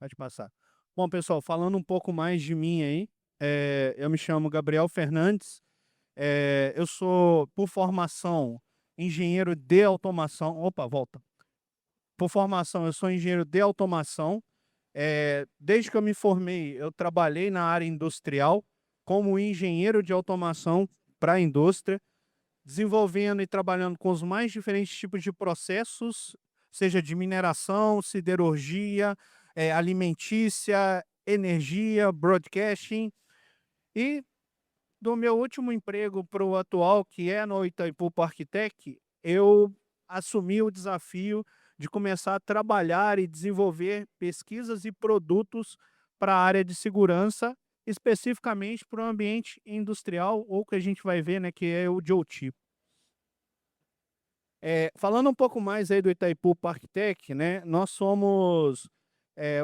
Pode passar. Bom, pessoal, falando um pouco mais de mim aí, eu me chamo Gabriel Fernandes, eu sou, por formação, engenheiro de automação. Opa, volta. Por formação, eu sou engenheiro de automação. Desde que eu me formei, eu trabalhei na área industrial como engenheiro de automação para a indústria, desenvolvendo e trabalhando com os mais diferentes tipos de processos, seja de mineração, siderurgia, alimentícia, energia, broadcasting. E do meu último emprego para o atual, que é no Itaipu Parktech, eu assumi o desafio de começar a trabalhar e desenvolver pesquisas e produtos para a área de segurança, especificamente para o ambiente industrial, ou que a gente vai ver, né, que é o de OT. Falando um pouco mais aí do Itaipu Parktech, né, nós somos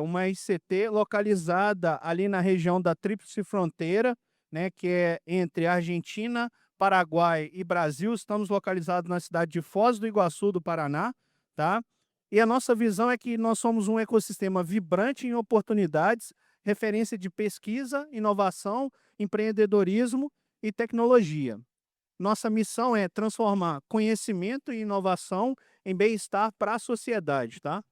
uma ICT localizada ali na região da Tríplice Fronteira, né, que é entre Argentina, Paraguai e Brasil. Estamos localizados na cidade de Foz do Iguaçu, do Paraná, tá? E a nossa visão é que nós somos um ecossistema vibrante em oportunidades, referência de pesquisa, inovação, empreendedorismo e tecnologia. Nossa missão é transformar conhecimento e inovação em bem-estar para a sociedade, tá?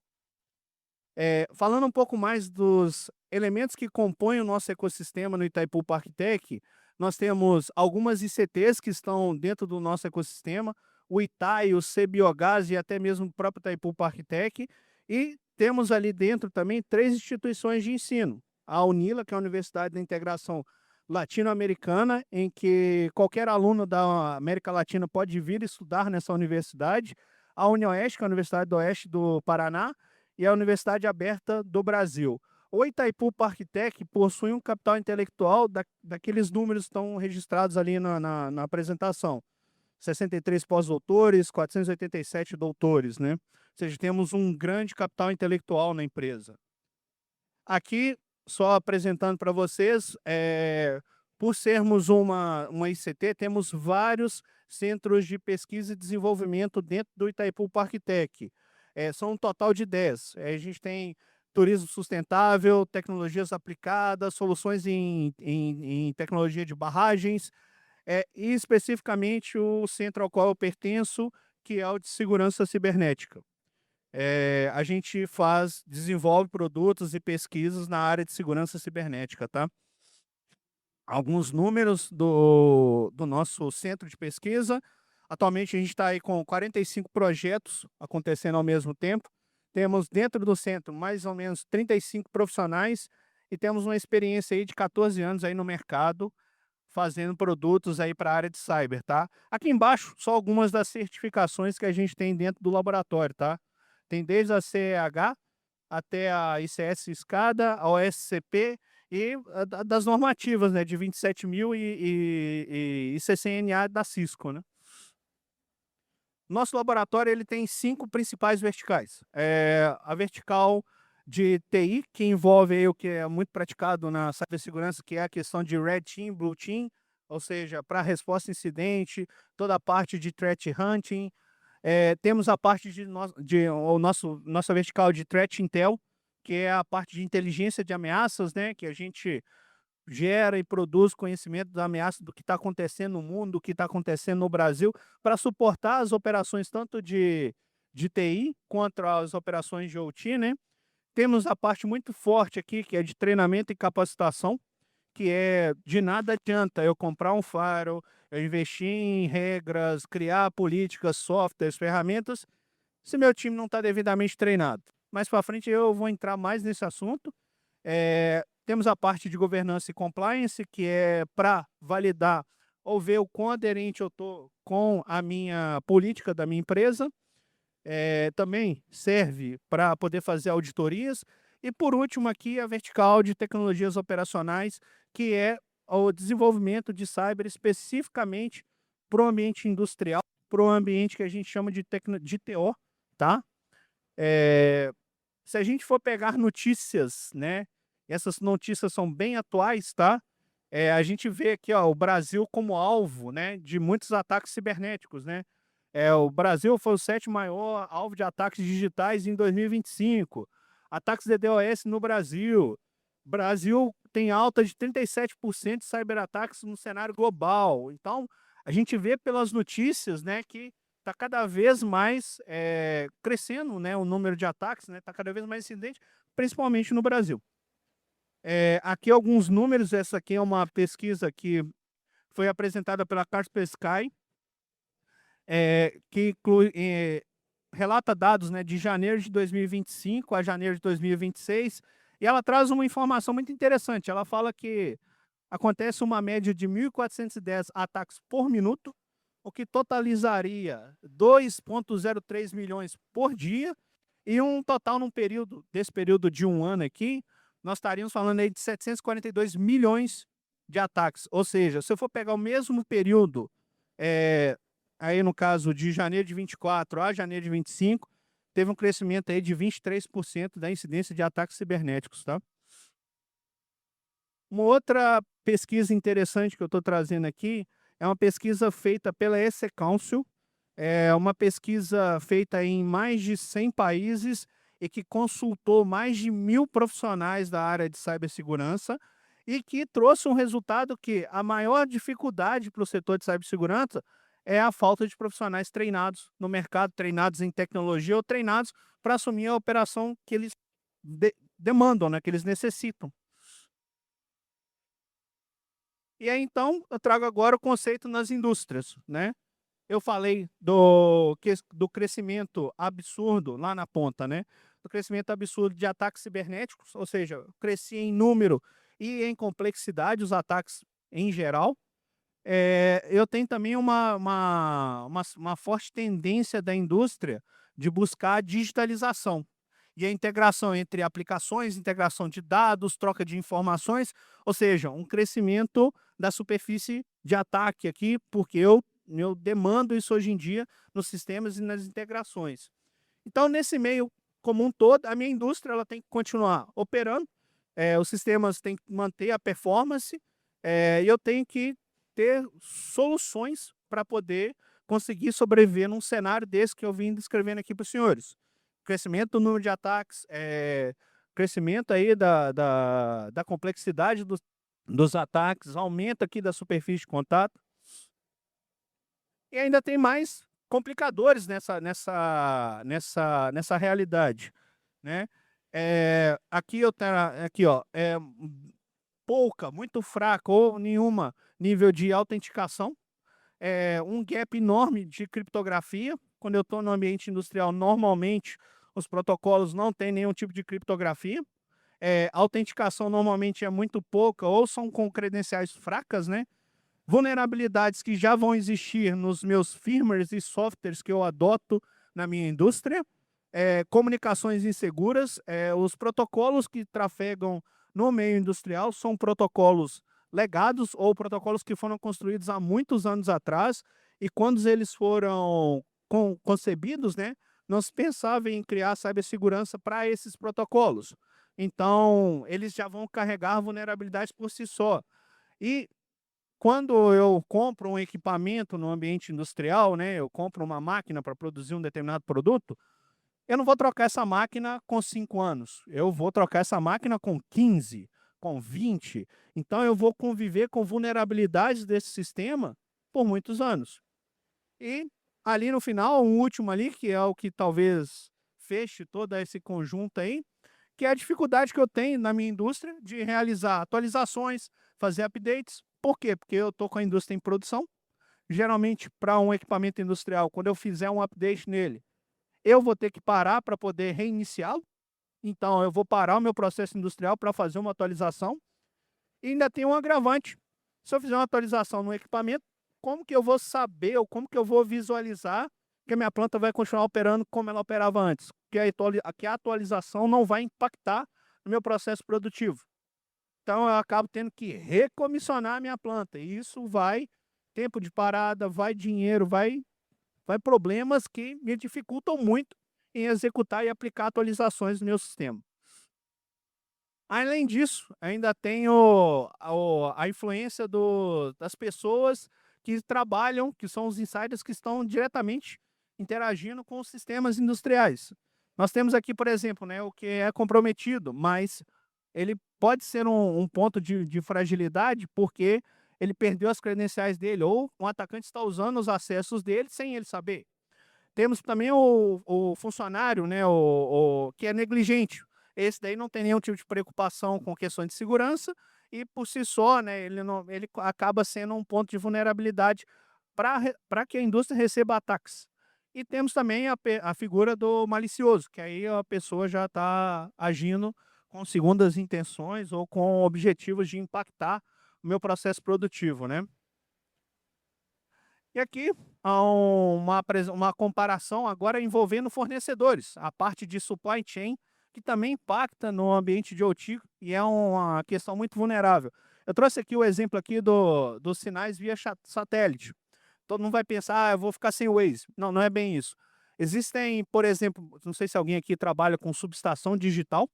Falando um pouco mais dos elementos que compõem o nosso ecossistema no Itaipu Parktech, nós temos algumas ICTs que estão dentro do nosso ecossistema, o Itai, o CBiogás e até mesmo o próprio Itaipu Parktech, e temos ali dentro também 3 instituições de ensino. A UNILA, que é a Universidade da Integração Latino-Americana, em que qualquer aluno da América Latina pode vir estudar nessa universidade, a UniOeste, que é a Universidade do Oeste do Paraná, e a Universidade Aberta do Brasil. O Itaipu Parktech possui um capital intelectual daqueles números que estão registrados ali na apresentação. 63 pós-doutores, 487 doutores, né? Ou seja, temos um grande capital intelectual na empresa. Aqui, só apresentando para vocês, por sermos uma ICT, temos vários centros de pesquisa e desenvolvimento dentro do Itaipu Parktech. São um total de 10. A gente tem turismo sustentável, tecnologias aplicadas, soluções em tecnologia de barragens, e especificamente o centro ao qual eu pertenço, que é o de segurança cibernética. A gente desenvolve produtos e pesquisas na área de segurança cibernética, tá? Alguns números do nosso centro de pesquisa. Atualmente a gente está aí com 45 projetos acontecendo ao mesmo tempo. Temos dentro do centro mais ou menos 35 profissionais e temos uma experiência aí de 14 anos aí no mercado, fazendo produtos aí para a área de cyber, tá? Aqui embaixo, só algumas das certificações que a gente tem dentro do laboratório, tá? Tem desde a CEH até a ICS Escada, a OSCP e das normativas, né, de 27.000 e CCNA da Cisco, né? Nosso laboratório ele tem 5 principais verticais. A vertical de TI, que envolve aí o que é muito praticado na cibersegurança, que é a questão de Red Team, Blue Team, ou seja, para resposta a incidente, toda a parte de threat hunting. Temos a parte nossa vertical de Threat Intel, que é a parte de inteligência de ameaças, né, que a gente gera e produz conhecimento da ameaça do que está acontecendo no mundo, do que está acontecendo no Brasil, para suportar as operações tanto de TI quanto as operações de OT, né? Temos a parte muito forte aqui, que é de treinamento e capacitação, que de nada adianta eu comprar um firewall, eu investir em regras, criar políticas, softwares, ferramentas, se meu time não está devidamente treinado. Mais para frente eu vou entrar mais nesse assunto. Temos a parte de governança e compliance, que é para validar ou ver o quão aderente eu estou com a minha política da minha empresa. Também serve para poder fazer auditorias. E, por último, aqui a vertical de tecnologias operacionais, que é o desenvolvimento de cyber especificamente para o ambiente industrial, para o ambiente que a gente chama de TO, tá? Se a gente for pegar notícias, né, essas notícias são bem atuais, tá? A gente vê aqui, ó, o Brasil como alvo, né, de muitos ataques cibernéticos, né? O Brasil foi o 7º maior alvo de ataques digitais em 2025. Ataques de DDoS no Brasil. Brasil tem alta de 37% de cyberataques no cenário global. Então, a gente vê pelas notícias, né, que está cada vez mais crescendo, né, o número de ataques, né, está cada vez mais incidente, principalmente no Brasil. Aqui alguns números, essa aqui é uma pesquisa que foi apresentada pela Kaspersky, que inclui, relata dados, né, de janeiro de 2025 a janeiro de 2026, e ela traz uma informação muito interessante. Ela fala que acontece uma média de 1.410 ataques por minuto, o que totalizaria 2,03 milhões por dia, e um total desse período de um ano aqui, nós estaríamos falando aí de 742 milhões de ataques. Ou seja, se eu for pegar o mesmo período, aí no caso de janeiro de 24 a janeiro de 25, teve um crescimento aí de 23% da incidência de ataques cibernéticos, tá? Uma outra pesquisa interessante que eu estou trazendo aqui é uma pesquisa feita pela EC Council, é uma pesquisa feita em mais de 100 países e que consultou mais de 1.000 profissionais da área de cibersegurança e que trouxe um resultado que a maior dificuldade para o setor de cibersegurança é a falta de profissionais treinados no mercado, treinados em tecnologia ou treinados para assumir a operação que eles demandam, né, que eles necessitam. E aí, então, eu trago agora o conceito nas indústrias, né? Eu falei do crescimento absurdo lá na ponta, né? Do crescimento absurdo de ataques cibernéticos, ou seja, crescia em número e em complexidade os ataques em geral. Eu tenho também uma forte tendência da indústria de buscar a digitalização e a integração entre aplicações, integração de dados, troca de informações, ou seja, um crescimento da superfície de ataque aqui, porque eu demando isso hoje em dia nos sistemas e nas integrações. Então, nesse meio como um todo, a minha indústria ela tem que continuar operando, os sistemas têm que manter a performance, e eu tenho que ter soluções para poder conseguir sobreviver num cenário desse que eu vim descrevendo aqui para os senhores. Crescimento do número de ataques, crescimento aí da complexidade dos ataques, aumento aqui da superfície de contato. E ainda tem mais complicadores nessa realidade, né? Aqui ó, pouca, muito fraca ou nenhuma nível de autenticação, um gap enorme de criptografia. Quando eu estou no ambiente industrial, normalmente os protocolos não têm nenhum tipo de criptografia. A autenticação normalmente é muito pouca ou são com credenciais fracas, né? Vulnerabilidades que já vão existir nos meus firmwares e softwares que eu adoto na minha indústria, comunicações inseguras, os protocolos que trafegam no meio industrial são protocolos legados ou protocolos que foram construídos há muitos anos atrás e quando eles foram concebidos, né, não se pensava em criar cibersegurança para esses protocolos. Então, eles já vão carregar vulnerabilidades por si só. E quando eu compro um equipamento no ambiente industrial, né, eu compro uma máquina para produzir um determinado produto, eu não vou trocar essa máquina com 5 anos, eu vou trocar essa máquina com 15, com 20. Então eu vou conviver com vulnerabilidades desse sistema por muitos anos. E ali no final, o último ali, que é o que talvez feche todo esse conjunto aí, que é a dificuldade que eu tenho na minha indústria de realizar atualizações, fazer updates. Por quê? Porque eu estou com a indústria em produção. Geralmente, para um equipamento industrial, quando eu fizer um update nele, eu vou ter que parar para poder reiniciá-lo. Então, eu vou parar o meu processo industrial para fazer uma atualização. E ainda tem um agravante. Se eu fizer uma atualização no equipamento, como que eu vou saber ou como que eu vou visualizar que a minha planta vai continuar operando como ela operava antes? Que a atualização não vai impactar no meu processo produtivo. Então, eu acabo tendo que recomissionar a minha planta. E isso vai tempo de parada, vai dinheiro, vai problemas que me dificultam muito em executar e aplicar atualizações no meu sistema. Além disso, ainda tenho a influência das pessoas que trabalham, que são os insiders que estão diretamente interagindo com os sistemas industriais. Nós temos aqui, por exemplo, né, o que é comprometido, mas ele pode ser um ponto de fragilidade, porque ele perdeu as credenciais dele, ou um atacante está usando os acessos dele sem ele saber. Temos também o funcionário, né, o que é negligente. Esse daí não tem nenhum tipo de preocupação com questões de segurança e, por si só, né, ele acaba sendo um ponto de vulnerabilidade para que a indústria receba ataques. E temos também a figura do malicioso, que aí a pessoa já está agindo com segundas intenções ou com objetivos de impactar o meu processo produtivo, né. E aqui há uma comparação agora envolvendo fornecedores, a parte de supply chain, que também impacta no ambiente de OT e é uma questão muito vulnerável. Eu trouxe aqui o exemplo aqui dos sinais via satélite. Todo mundo vai pensar: "Ah, eu vou ficar sem o Waze". Não, não é bem isso. Existem, por exemplo, não sei se alguém aqui trabalha com subestação digital,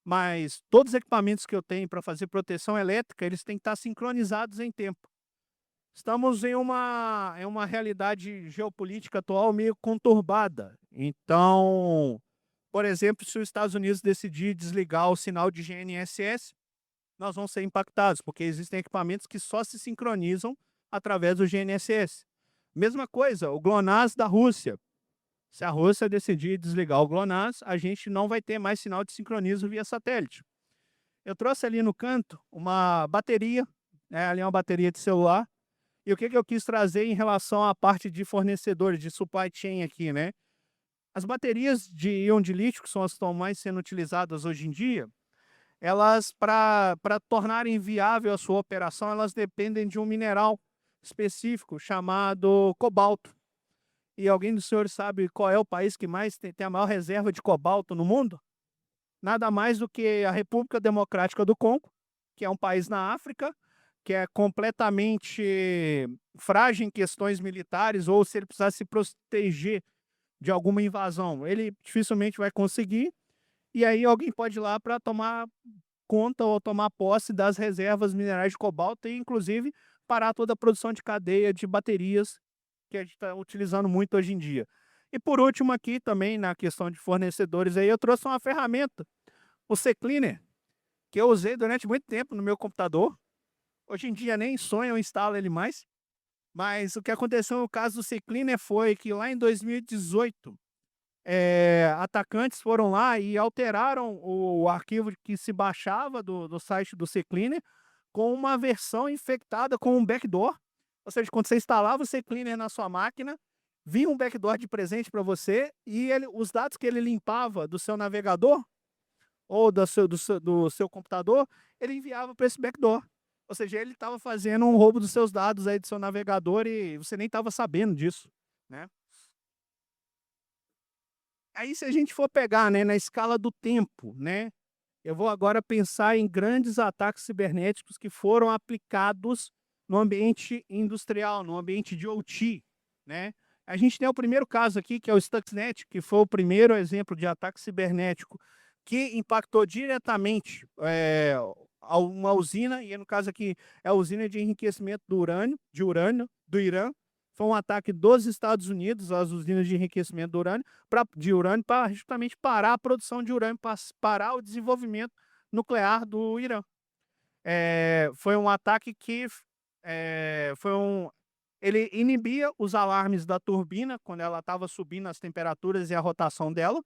mas todos os equipamentos que eu tenho para fazer proteção elétrica, eles têm que estar sincronizados em tempo. Estamos em uma realidade geopolítica atual meio conturbada. Então, por exemplo, se os Estados Unidos decidir desligar o sinal de GNSS, nós vamos ser impactados, porque existem equipamentos que só se sincronizam através do GNSS. Mesma coisa, o GLONASS da Rússia. Se a Rússia decidir desligar o GLONASS, a gente não vai ter mais sinal de sincronismo via satélite. Eu trouxe ali no canto uma bateria, né, ali é uma bateria de celular, e o que que eu quis trazer em relação à parte de fornecedores, de supply chain aqui, né. As baterias de íon de lítio, que são as que estão mais sendo utilizadas hoje em dia, elas para tornarem viável a sua operação, elas dependem de um mineral específico chamado cobalto. E alguém dos senhores sabe qual é o país que mais tem a maior reserva de cobalto no mundo? Nada mais do que a República Democrática do Congo, que é um país na África, que é completamente frágil em questões militares, ou se ele precisar se proteger de alguma invasão, ele dificilmente vai conseguir, e aí alguém pode ir lá para tomar conta ou tomar posse das reservas minerais de cobalto e, inclusive, parar toda a produção de cadeia de baterias que a gente está utilizando muito hoje em dia. E por último aqui também, na questão de fornecedores aí, eu trouxe uma ferramenta, o CCleaner, que eu usei durante muito tempo no meu computador. Hoje em dia nem sonho eu instalo ele mais, mas o que aconteceu no caso do CCleaner foi que lá em 2018, atacantes foram lá e alteraram o arquivo que se baixava do site do CCleaner com uma versão infectada com um backdoor. Ou seja, quando você instalava o CCleaner na sua máquina, vinha um backdoor de presente para você e os dados que ele limpava do seu navegador ou do seu computador, ele enviava para esse backdoor. Ou seja, ele estava fazendo um roubo dos seus dados aí do seu navegador e você nem estava sabendo disso, né. Aí se a gente for pegar, né, na escala do tempo, né, eu vou agora pensar em grandes ataques cibernéticos que foram aplicados no ambiente industrial, no ambiente de OT, né. A gente tem o primeiro caso aqui, que é o Stuxnet, que foi o primeiro exemplo de ataque cibernético que impactou diretamente, a uma usina, e no caso aqui é a usina de enriquecimento do Irã. Foi um ataque dos Estados Unidos às usinas de enriquecimento de urânio para justamente parar a produção de urânio, parar o desenvolvimento nuclear do Irã. Foi um ataque que ele inibia os alarmes da turbina quando ela estava subindo as temperaturas e a rotação dela,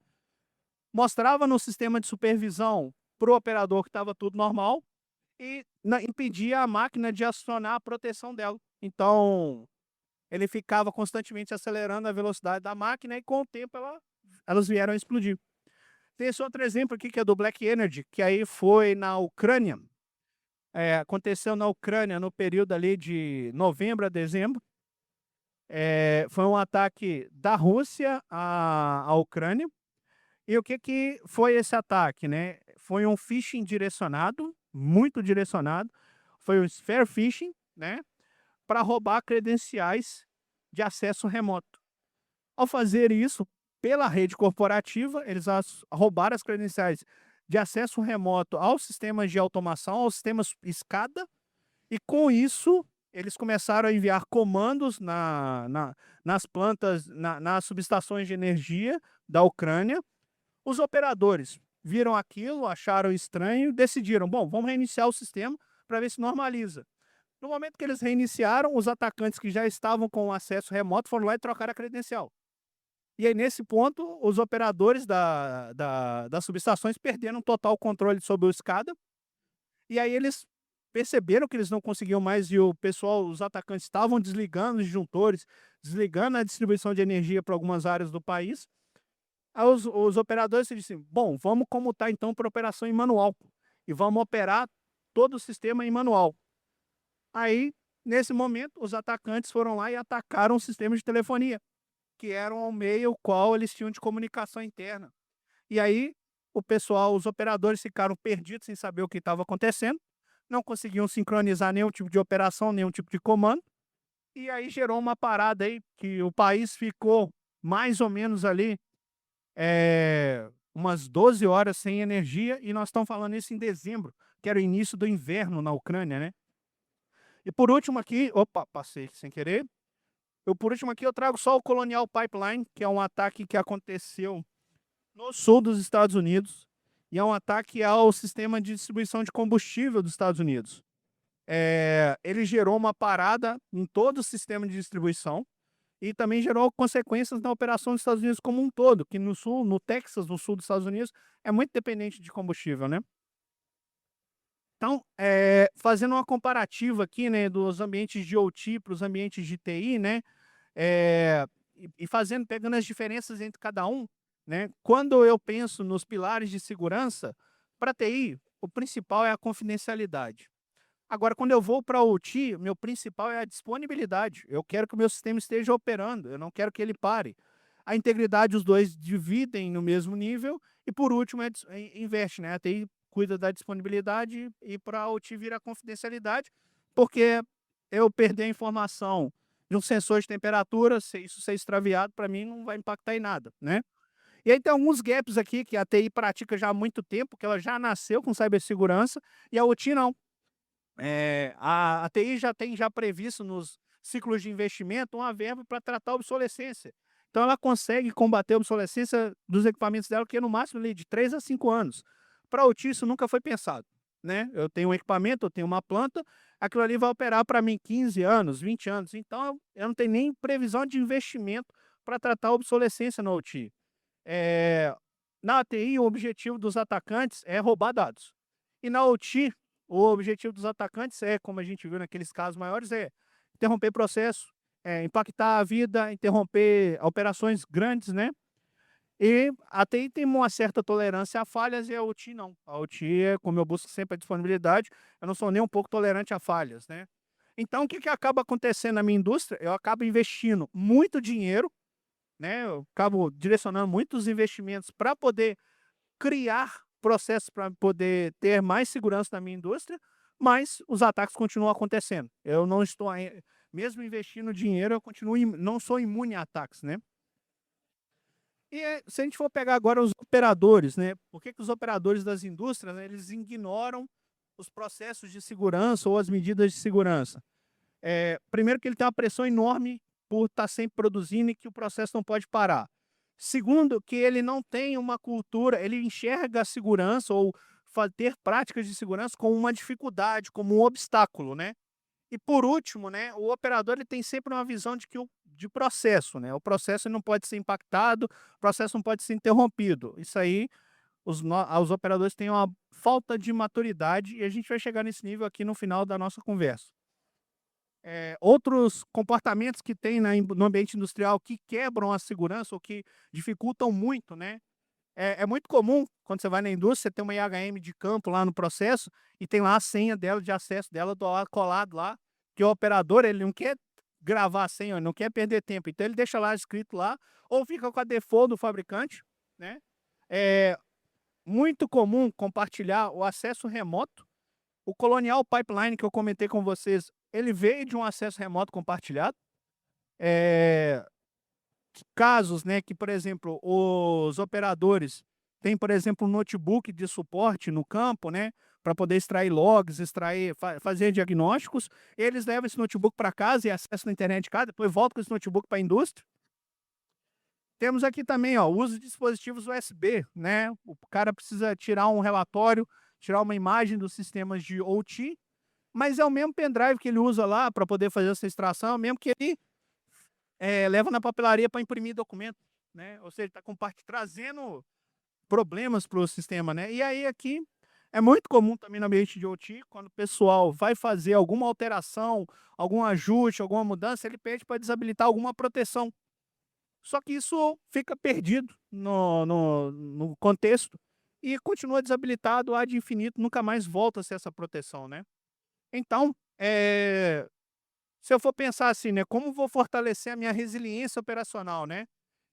mostrava no sistema de supervisão para o operador que estava tudo normal e impedia a máquina de acionar a proteção dela. Então, ele ficava constantemente acelerando a velocidade da máquina e com o tempo elas vieram a explodir. Tem esse outro exemplo aqui que é do Black Energy, que aí foi na Ucrânia, aconteceu na Ucrânia no período ali de novembro a dezembro. Foi um ataque da Rússia à Ucrânia. E o que que foi esse ataque, né? Foi um phishing direcionado, muito direcionado, foi o spear phishing, né, para roubar credenciais de acesso remoto. Ao fazer isso pela rede corporativa, eles roubaram as credenciais de acesso remoto aos sistemas de automação, aos sistemas SCADA, e com isso eles começaram a enviar comandos nas plantas, nas subestações de energia da Ucrânia, Os operadores viram aquilo, acharam estranho, decidiram: bom, vamos reiniciar o sistema para ver se normaliza. No momento que eles reiniciaram, os atacantes que já estavam com acesso remoto foram lá e trocaram a credencial. E aí, nesse ponto, os operadores das subestações perderam total controle sobre o SCADA, e aí eles perceberam que eles não conseguiam mais e o pessoal, os atacantes estavam desligando os disjuntores, desligando a distribuição de energia para algumas áreas do país. Aí os operadores disseram: bom, vamos comutar então para operação em manual e vamos operar todo o sistema em manual. Aí, nesse momento, os atacantes foram lá e atacaram o sistema de telefonia, que era o meio qual eles tinham de comunicação interna. E aí, o pessoal, os operadores ficaram perdidos sem saber o que estava acontecendo, não conseguiam sincronizar nenhum tipo de operação, nenhum tipo de comando, e aí gerou uma parada aí que o país ficou mais ou menos ali umas 12 horas sem energia, e nós estamos falando isso em dezembro, que era o início do inverno na Ucrânia, né? E por último aqui, opa, passei sem querer. Por último aqui eu trago só o Colonial Pipeline, que é um ataque que aconteceu no sul dos Estados Unidos, e é um ataque ao sistema de distribuição de combustível dos Estados Unidos. Ele gerou uma parada em todo o sistema de distribuição e também gerou consequências na operação dos Estados Unidos como um todo, que no sul, no Texas, no sul dos Estados Unidos, é muito dependente de combustível, né? Então, fazendo uma comparativa aqui, né, dos ambientes de OT para os ambientes de TI, né, pegando as diferenças entre cada um, né, quando eu penso nos pilares de segurança, para TI, o principal é a confidencialidade. Agora, quando eu vou para o OT, meu principal é a disponibilidade. Eu quero que o meu sistema esteja operando, eu não quero que ele pare. A integridade, os dois dividem no mesmo nível. E, por último, investe, né? A TI cuida da disponibilidade e para a OT vira a confidencialidade, porque eu perder a informação de um sensor de temperatura, se isso ser extraviado, para mim não vai impactar em nada, né? E aí tem alguns gaps aqui que a TI pratica já há muito tempo, que ela já nasceu com cibersegurança, e a OT não. A TI já tem previsto nos ciclos de investimento uma verba para tratar a obsolescência. Então ela consegue combater a obsolescência dos equipamentos dela, que é no máximo ali, de 3 a 5 anos. Para a OT isso nunca foi pensado, né? Eu tenho um equipamento, eu tenho uma planta, aquilo ali vai operar para mim 15 anos, 20 anos. Então eu não tenho nem previsão de investimento para tratar a obsolescência na OT. Na TI, o objetivo dos atacantes é roubar dados. E na OT, o objetivo dos atacantes é, como a gente viu naqueles casos maiores, é interromper processo, impactar a vida, interromper operações grandes, né? E a TI tem uma certa tolerância a falhas e a OT não. A OT, como eu busco sempre a disponibilidade, eu não sou nem um pouco tolerante a falhas, né? Então, o que acaba acontecendo na minha indústria? Eu acabo investindo muito dinheiro, né? Eu acabo direcionando muitos investimentos para poder criar processos para poder ter mais segurança na minha indústria, mas os ataques continuam acontecendo. Eu não estou, mesmo investindo dinheiro, eu continuo, não sou imune a ataques, né? E se a gente for pegar agora os operadores, né? Por que os operadores das indústrias, né, eles ignoram os processos de segurança ou as medidas de segurança? Primeiro que ele tem uma pressão enorme por estar sempre produzindo e que o processo não pode parar. Segundo, que ele não tem uma cultura, ele enxerga a segurança ou ter práticas de segurança como uma dificuldade, como um obstáculo, né? E por último, né, o operador ele tem sempre uma visão de processo, né? O processo não pode ser impactado, o processo não pode ser interrompido. Isso aí, os operadores têm uma falta de maturidade e a gente vai chegar nesse nível aqui no final da nossa conversa. Outros comportamentos que tem no ambiente industrial que quebram a segurança ou que dificultam muito, né? É muito comum, quando você vai na indústria, você tem uma IHM de campo lá no processo e tem lá a senha dela, de acesso dela, do lado colado lá, que o operador ele não quer gravar a senha, ele não quer perder tempo, então ele deixa lá escrito lá, ou fica com a default do fabricante, né? É muito comum compartilhar o acesso remoto. O Colonial Pipeline que eu comentei com vocês, ele veio de um acesso remoto compartilhado. Casos, né, que, por exemplo, os operadores têm, por exemplo, um notebook de suporte no campo, né, para poder extrair logs, fazer diagnósticos. Eles levam esse notebook para casa e acessam na internet de casa, depois voltam com esse notebook para a indústria. Temos aqui também, ó, o uso de dispositivos USB, né? O cara precisa tirar um relatório, tirar uma imagem dos sistemas de OT, mas é o mesmo pendrive que ele usa lá para poder fazer essa extração, é o mesmo que ele leva na papelaria para imprimir documento, né? Ou seja, está trazendo problemas para o sistema, né? E aí aqui é muito comum também no ambiente de OT, quando o pessoal vai fazer alguma alteração, algum ajuste, alguma mudança, ele pede para desabilitar alguma proteção. Só que isso fica perdido no contexto e continua desabilitado ad infinito, nunca mais volta a ser essa proteção, né? Então, se eu for pensar assim, né, como vou fortalecer a minha resiliência operacional, né?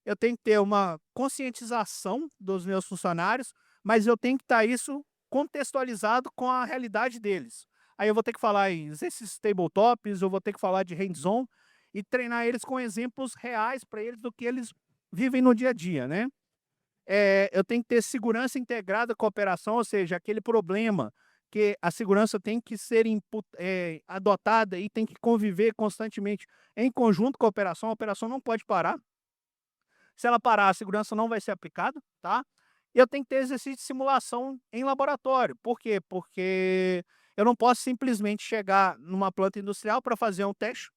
Eu tenho que ter uma conscientização dos meus funcionários, mas eu tenho que estar isso contextualizado com a realidade deles. Aí eu vou ter que falar em exercícios tabletops, eu vou ter que falar de hands-on e treinar eles com exemplos reais para eles do que eles vivem no dia a dia, né? Eu tenho que ter segurança integrada com a operação, ou seja, aquele problema que a segurança tem que ser adotada e tem que conviver constantemente em conjunto com a operação não pode parar. Se ela parar, a segurança não vai ser aplicada, tá? Eu tenho que ter exercício de simulação em laboratório. Por quê? Porque eu não posso simplesmente chegar numa planta industrial para fazer um teste,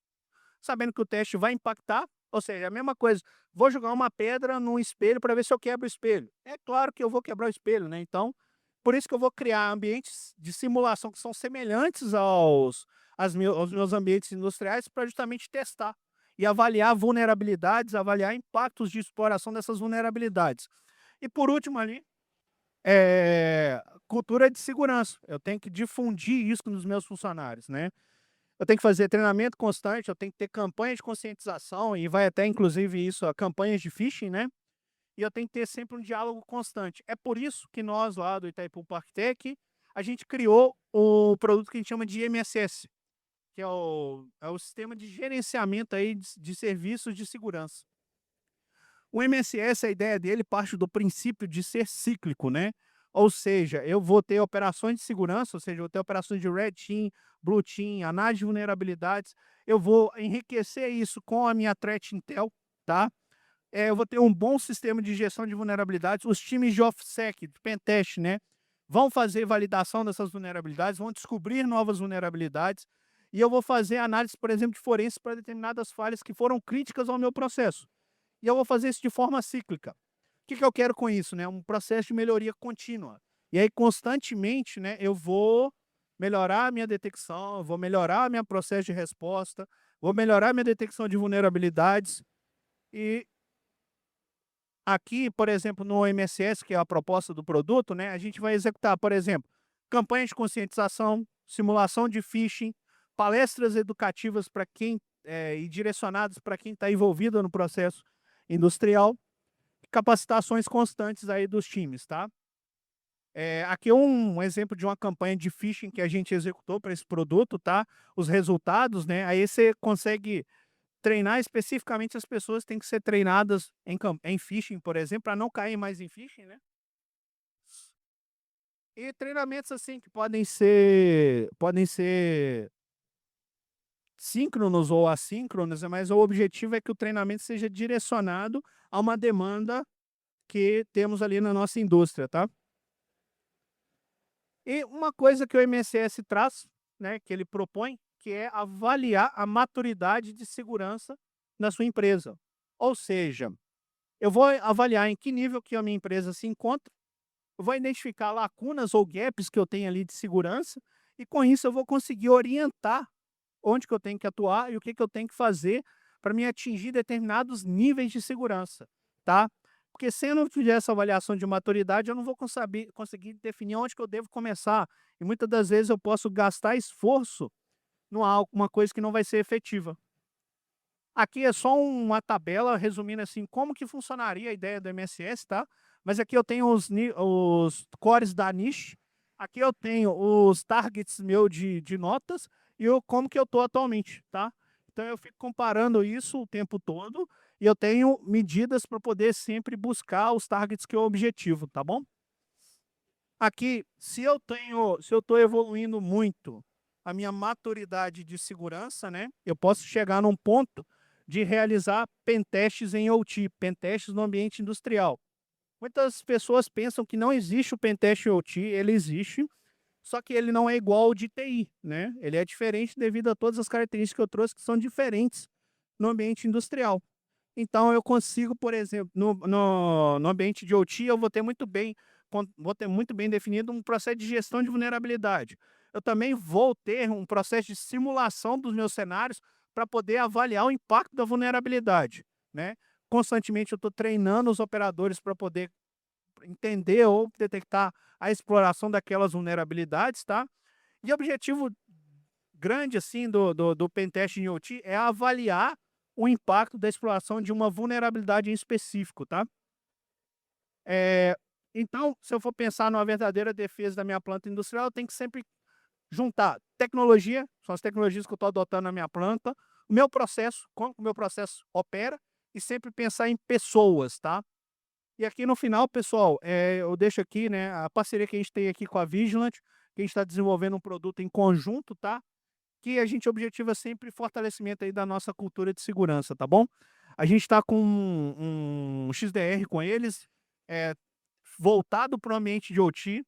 sabendo que o teste vai impactar, ou seja, a mesma coisa, vou jogar uma pedra num espelho para ver se eu quebro o espelho. É claro que eu vou quebrar o espelho, né? Então, por isso que eu vou criar ambientes de simulação que são semelhantes aos meus ambientes industriais para justamente testar e avaliar vulnerabilidades, avaliar impactos de exploração dessas vulnerabilidades. E por último ali, cultura de segurança. Eu tenho que difundir isso nos meus funcionários, né? Eu tenho que fazer treinamento constante, eu tenho que ter campanha de conscientização e vai até inclusive isso a campanhas de phishing, né? E eu tenho que ter sempre um diálogo constante. É por isso que nós lá do Itaipu Parktech, a gente criou o produto que a gente chama de MSS, que é o sistema de gerenciamento aí de serviços de segurança. O MSS, a ideia dele parte do princípio de ser cíclico, né? Ou seja, eu vou ter operações de segurança, ou seja, eu vou ter operações de Red Team, Blue Team, análise de vulnerabilidades, eu vou enriquecer isso com a minha Threat Intel, tá? Eu vou ter um bom sistema de gestão de vulnerabilidades, os times de OffSec, de Pentest, né? Vão fazer validação dessas vulnerabilidades, vão descobrir novas vulnerabilidades, e eu vou fazer análise, por exemplo, de forense para determinadas falhas que foram críticas ao meu processo. E eu vou fazer isso de forma cíclica. O que eu quero com isso? Né? Um processo de melhoria contínua. E aí, constantemente, né, eu vou melhorar a minha detecção, vou melhorar o meu processo de resposta, vou melhorar a minha detecção de vulnerabilidades. E aqui, por exemplo, no MSS, que é a proposta do produto, né, a gente vai executar, por exemplo, campanhas de conscientização, simulação de phishing, palestras educativas para quem e direcionadas para quem está envolvido no processo industrial, capacitações constantes aí dos times, tá? Aqui é um exemplo de uma campanha de phishing que a gente executou para esse produto, tá? Os resultados, né? Aí você consegue treinar especificamente as pessoas têm que ser treinadas em phishing, por exemplo, para não cair mais em phishing, né? E treinamentos assim que podem ser síncronos ou assíncronos, mas o objetivo é que o treinamento seja direcionado a uma demanda que temos ali na nossa indústria, tá? E uma coisa que o MSS traz, né, que ele propõe, que é avaliar a maturidade de segurança na sua empresa. Ou seja, eu vou avaliar em que nível que a minha empresa se encontra, eu vou identificar lacunas ou gaps que eu tenho ali de segurança, e com isso eu vou conseguir orientar onde que eu tenho que atuar e o que que eu tenho que fazer para me atingir determinados níveis de segurança, tá? Porque se eu não fizer essa avaliação de maturidade, eu não vou conseguir definir onde que eu devo começar. E muitas das vezes eu posso gastar esforço numa uma coisa que não vai ser efetiva. Aqui é só uma tabela resumindo assim como que funcionaria a ideia do MSS, tá? Mas aqui eu tenho os cores da niche, aqui eu tenho os targets meu de notas e como que eu estou atualmente, tá? Então eu fico comparando isso o tempo todo e eu tenho medidas para poder sempre buscar os targets que eu objetivo, tá bom? Aqui, se eu estou evoluindo muito a minha maturidade de segurança, né? Eu posso chegar num ponto de realizar pentestes em OT, pentestes no ambiente industrial. Muitas pessoas pensam que não existe o pentest em OT, ele existe, só que ele não é igual ao de TI, né? Ele é diferente devido a todas as características que eu trouxe que são diferentes no ambiente industrial. Então eu consigo, por exemplo, no ambiente de OT, eu vou ter muito bem definido um processo de gestão de vulnerabilidade. Eu também vou ter um processo de simulação dos meus cenários para poder avaliar o impacto da vulnerabilidade, né? Constantemente eu estou treinando os operadores para poder entender ou detectar a exploração daquelas vulnerabilidades, tá? E o objetivo grande assim do pentest em OT é avaliar o impacto da exploração de uma vulnerabilidade em específico, tá? Então, se eu for pensar numa verdadeira defesa da minha planta industrial, eu tenho que sempre juntar tecnologia, são as tecnologias que eu estou adotando na minha planta, o meu processo, como o meu processo opera, e sempre pensar em pessoas, tá? E aqui no final, pessoal, eu deixo aqui, né, a parceria que a gente tem aqui com a Vigilant, que a gente está desenvolvendo um produto em conjunto, tá? Que a gente objetiva sempre fortalecimento aí da nossa cultura de segurança, tá bom? A gente está com um XDR com eles, é, voltado para o ambiente de OT.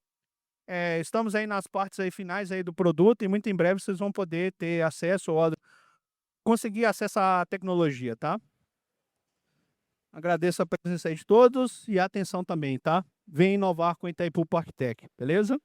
Estamos aí nas partes aí finais aí do produto e muito em breve vocês vão poder ter acesso ou conseguir acesso à tecnologia, tá? Agradeço a presença aí de todos e a atenção também, tá? Vem inovar com o Itaipu Parktech, beleza?